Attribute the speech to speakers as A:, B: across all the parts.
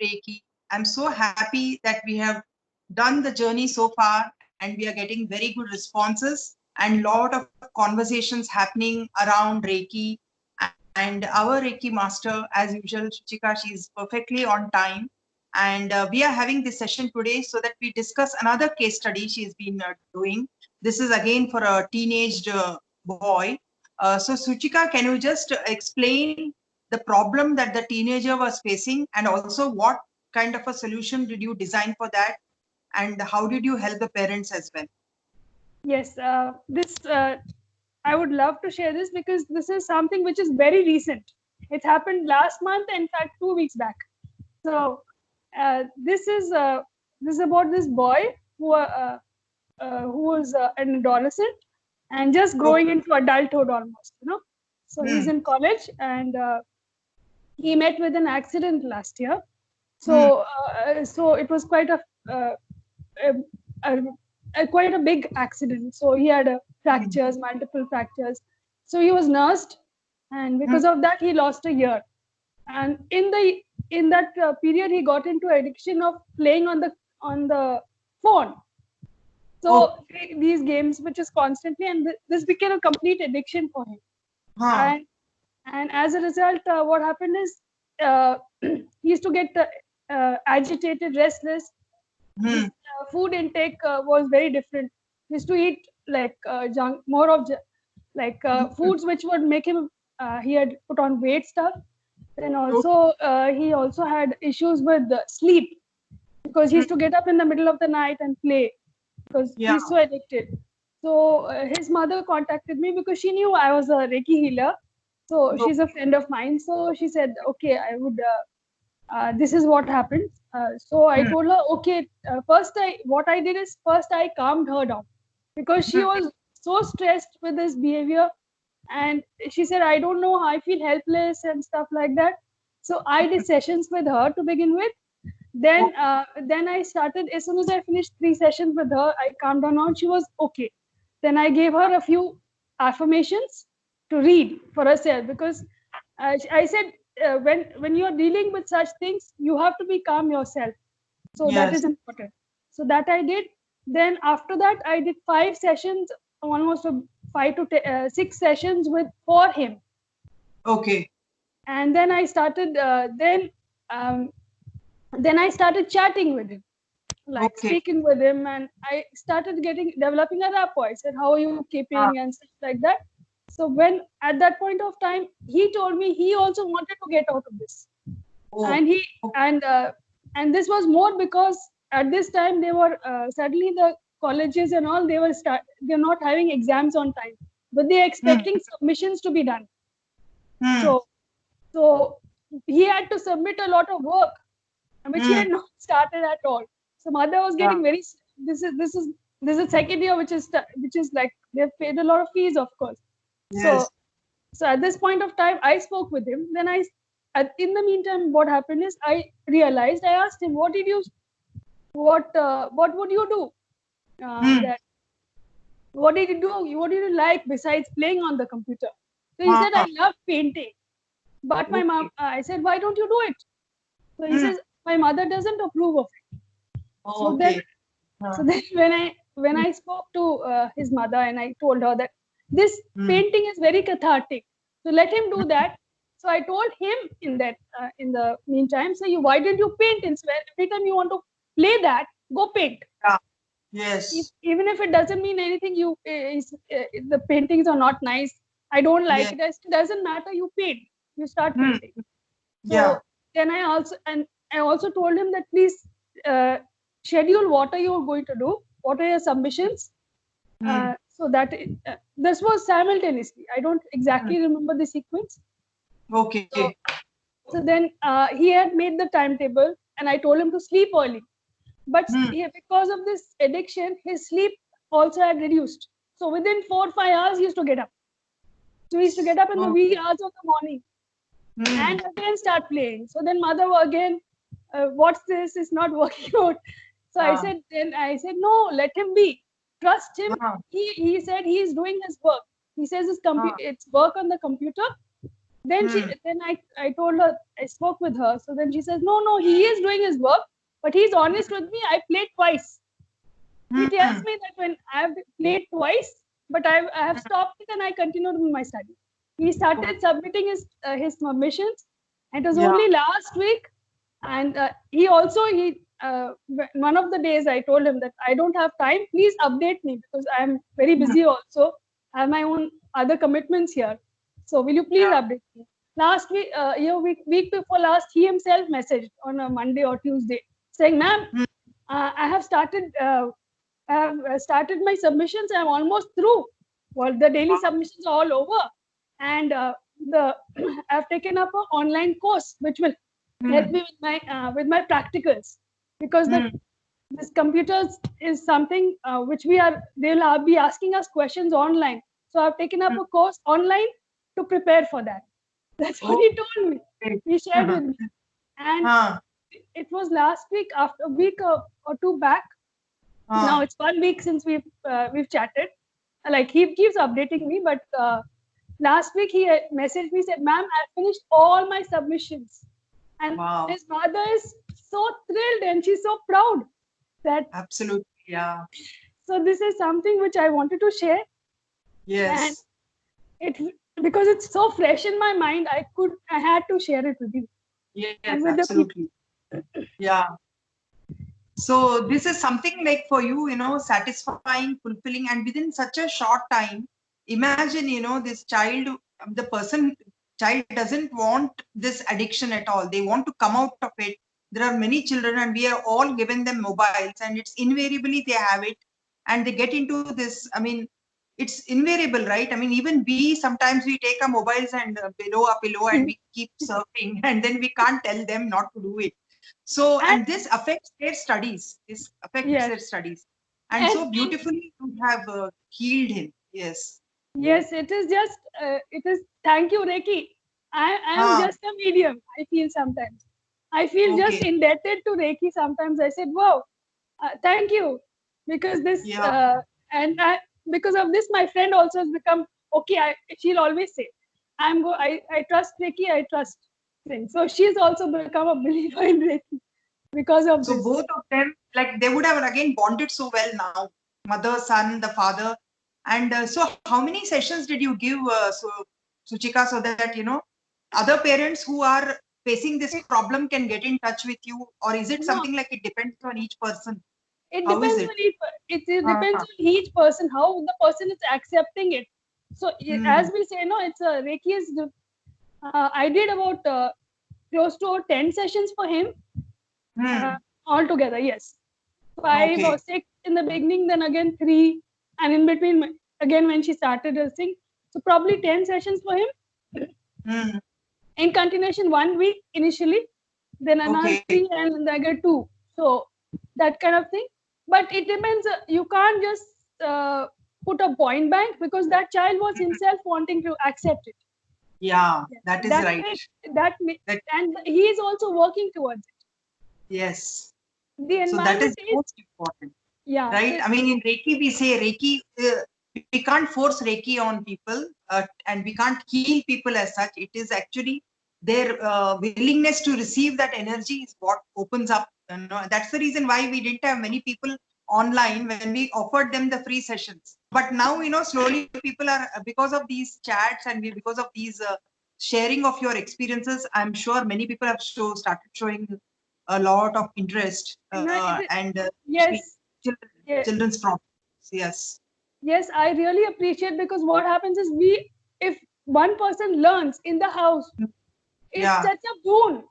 A: Reiki. I'm so happy that we have done the journey so far and we are getting very good responses and lot of conversations happening around Reiki. And our Reiki master, as usual, Shuchika, she is perfectly on time. And we are having this session today so that we discuss another case study she's been doing. This is again for a teenaged boy. So Suchika, can you just explain the problem that the teenager was facing and also what kind of a solution did you design for that and how did you help the parents as well?
B: Yes, I would love to share this because this is something which is very recent. It happened last month, in fact, 2 weeks back. So this is about this boy who was an adolescent and just growing
A: Okay.
B: into adulthood almost. So he's
A: Hmm.
B: in college and he met with an accident last year.
A: Hmm.
B: So it was quite uh, a, quite a big accident. So he had
A: Hmm.
B: fractures, multiple fractures. So he was nursed, and
A: Hmm.
B: because of that, he lost a year. And in that period, he got into addiction of playing on the phone.
A: Oh.
B: So these games, which is constantly, and this became a complete addiction for him.
A: Huh.
B: And and as a result, what happened is he used to get agitated, restless. His
A: Hmm.
B: food intake was very different. He used to eat like junk, more of like
A: Hmm.
B: foods which would make him. He had put on weight stuff. Then
A: Okay.
B: also he also had issues with sleep because he
A: Hmm.
B: used to get up in the middle of the night and play because
A: Yeah.
B: he's so addicted. So his mother contacted me because she knew I was a Reiki healer. So
A: Okay.
B: she's a friend of mine. So she said, okay, I would. This is what happened. So I
A: Hmm.
B: told her, okay. What I did is first I calmed her down because she
A: Hmm.
B: was so stressed with this behavior, and she said, I don't know, I feel helpless and stuff like that. So I did sessions with her to begin with. Then,
A: Okay.
B: then I started. As soon as I finished 3 sessions with her, I calmed down. Now she was okay. Then I gave her a few affirmations to read for herself because I said when you are dealing with such things, you have to be calm yourself. So that
A: Yes.
B: is important. So that I did. Then after that, I did 5 sessions, almost 6 sessions with for him.
A: Okay.
B: And then I started. Um, then I started chatting with him, like
A: Okay.
B: speaking with him, and I started getting developing a rapport. I said, "How are you
A: Ah.
B: keeping?" and stuff like that. So when at that point of time, he told me he also wanted to get out of this,
A: Oh.
B: and he
A: Okay.
B: and this was more because at this time they were suddenly the colleges and all they're not having exams on time, but they're
A: Hmm.
B: expecting submissions to be done.
A: Hmm.
B: So so he had to submit a lot of work which he
A: Hmm.
B: had not started at all. So mother was
A: Yeah.
B: getting very. This is second year, which is like they've paid a lot of fees, of course. So
A: Yes.
B: so at this point of time, I spoke with him. Then in the meantime, what happened is I realized. I asked him, what would you do?
A: Hmm.
B: That what did you do? What did you like besides playing on the computer? So he said,
A: Ah.
B: I love painting. But my mom,
A: Okay.
B: I said, why don't you do it? So he
A: Hmm.
B: says, my mother doesn't approve of it.
A: Oh,
B: So then
A: okay.
B: So
A: Ah.
B: then when I spoke to his mother and I told her that this
A: Hmm.
B: painting is very cathartic, so let him do that. So I told him in the meantime, so why didn't you paint instead? Every time you want to play that, go paint.
A: Yeah.
B: If,
A: Yes.
B: even if it doesn't mean anything, the paintings are not nice. I don't like
A: Yes.
B: it. It doesn't matter. You paint. You start
A: Hmm.
B: painting.
A: Yeah.
B: So then I also told him that please uh, schedule what are you going to do, what are your submissions,
A: Hmm.
B: so that this was simultaneously. I don't
A: Hmm.
B: exactly remember the sequence.
A: Okay.
B: So so then he had made the timetable, and I told him to sleep early. But
A: Hmm.
B: because of this addiction, his sleep also had reduced. So within 4 or 5 hours, he used to get up. So he used to get up in the
A: Oh.
B: wee hours of the morning
A: Hmm.
B: and again start playing. So then mother again, what's this? It's not working out. So
A: Ah.
B: I said, no, let him be. Trust him.
A: Ah.
B: He said he is doing his work. He says
A: Ah.
B: it's work on the computer. Then I told her, I spoke with her. So then she says, no, he is doing his work, but he's honest with me. I played twice. He tells me that when I have played twice, but I have stopped it and I continued with my study. He started submitting his submissions, and it was only last week. And one of the days I told him that I don't have time. Please update me because I'm very busy. Also, I have my own other commitments here. So will you please update me? Last week, week before last, he himself messaged on a Monday or Tuesday saying, "Ma'am, I have started my submissions. I'm almost through. Well, the daily submissions are all over, and I've taken up an online course which will help me with my practicals, because this computers is something which they'll be asking us questions online. So I've taken up a course online to prepare for that." That's what he told me. He shared with me, and it was last week, after a week or two back. Now it's 1 week since we've chatted. Like, he keeps updating me, but last week he messaged me, said, "Ma'am, I finished all my submissions." And his mother is so thrilled and she's so proud that.
A: Absolutely, yeah.
B: So this is something which I wanted to share.
A: Yes.
B: And because it's so fresh in my mind, I had to share it with you.
A: Yes, absolutely. Yeah. So this is something like for you, satisfying, fulfilling, and within such a short time. Imagine, this child doesn't want this addiction at all. They want to come out of it. There are many children, and we are all given them mobiles, and it's invariably they have it, and they get into this. I mean, it's invariable, right? I mean, even sometimes we take our mobiles and below a pillow and we keep surfing, and then we can't tell them not to do it. So, and this affects their studies. This affects their studies. And so beautifully you have healed him. Yes.
B: Yes, it is just, thank you, Reiki. I am just a medium, I feel sometimes. I feel just indebted to Reiki sometimes. I said, wow, thank you. Because because of this, my friend also has become, she'll always say, I trust Reiki, I trust things. So she's also become a believer in Reiki because of this.
A: So both of them, like, they would have again bonded so well now. Mother, son, the father. And so how many sessions did you give, Suchika, so that, other parents who are facing this problem can get in touch with you? Or is it something like it depends on each person?
B: It depends on each person, how the person is accepting it. So as we say, it's a Reiki is, I did about close to 10 sessions for him altogether. Yes. 5 or 6 in the beginning, then again 3, and in between again when she started her thing. So probably 10 sessions for him. In continuation, 1 week initially, then another 3, and then again 2. So that kind of thing. But it depends. You can't just put a point bank, because that child was himself wanting to accept it.
A: Yeah, that is right.
B: And he is also working towards it.
A: Yes.
B: The environment
A: so that is most important.
B: Yeah.
A: Right. I mean, in Reiki, we say Reiki, we can't force Reiki on people, and we can't heal people as such. It is actually their willingness to receive that energy is what opens up. That's the reason why we didn't have many people online when we offered them the free sessions. But now, slowly people are, because of these chats and because of these sharing of your experiences, I'm sure many people have started showing a lot of interest children's problems. Yes.
B: Yes, I really appreciate, because what happens is, if one person learns in the house, it's such a boon,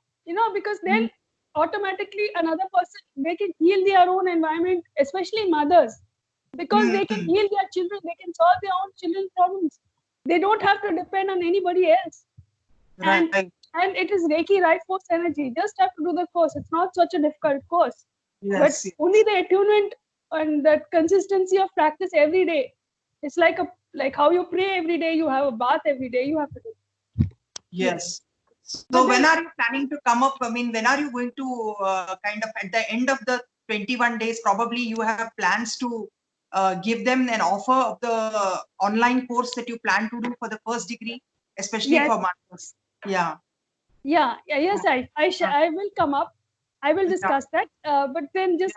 B: because then automatically another person, they can heal their own environment, especially mothers, because they can heal their children, they can solve their own children's problems. They don't have to depend on anybody else.
A: Right.
B: And it is Reiki Right Force Energy. Just have to do the course. It's not such a difficult course.
A: Yes,
B: but only the attunement and that consistency of practice every day. It's like how you pray every day, you have a bath every day, you have to do.
A: Yes. So when are you planning to come up? I mean, when are you going to kind of at the end of the 21 days, probably you have plans to give them an offer of the online course that you plan to do for the first degree, especially for mothers? Yeah.
B: Yes, I will come up. I will discuss that. But then just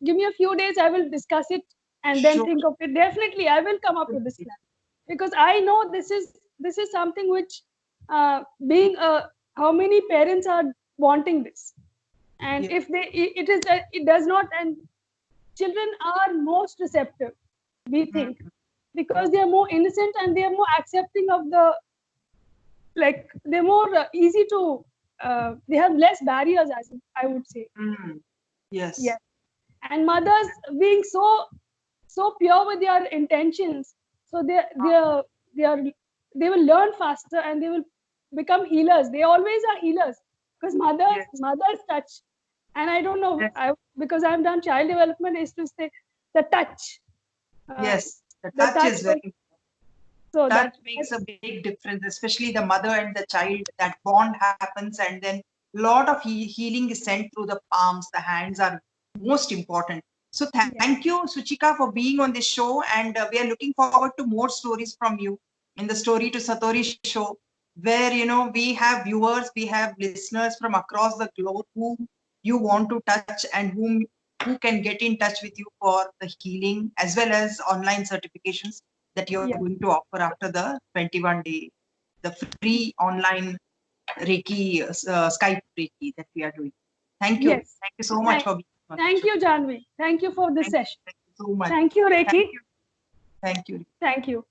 B: give me a few days. I will discuss it and then
A: Sure.
B: think of it. Definitely, I will come up with this plan because I know this is something which, being how many parents are wanting this, and
A: Yeah.
B: if it does not, and children are most receptive, we think, because they are more innocent and they are more accepting of the, like, they're more easy to, they have less barriers, as I would say.
A: Mm. Yes.
B: Yes. And mothers being so pure with their intentions, so they are they will learn faster and they will become healers. They always are healers because
A: Yes.
B: mothers touch. And I don't know,
A: Yes.
B: because I've done child development, is to say the touch, uh,
A: Yes. The
B: the
A: touch
B: touch
A: is
B: was,
A: very,
B: so
A: touch
B: that
A: makes a big difference, especially the mother and the child. That bond happens, and then a lot of healing is sent through the palms. The hands are most important. So
B: yeah,
A: thank you, Suchika, for being on this show, and we are looking forward to more stories from you in the Story to Satori show, where we have viewers, we have listeners from across the globe whom you want to touch and who can get in touch with you for the healing as well as online certifications that you're
B: yeah,
A: going to offer after the 21-day, the free online Reiki, Skype Reiki that we are doing. Thank you.
B: yes.
A: Thank you so much
B: Thank,
A: for being on the
B: thank
A: show.
B: you, Janvi. Thank you for this
A: Thank you.
B: session.
A: Thank you so much.
B: Thank you,
A: Thank
B: Reiki.
A: you. Thank you.
B: Thank you.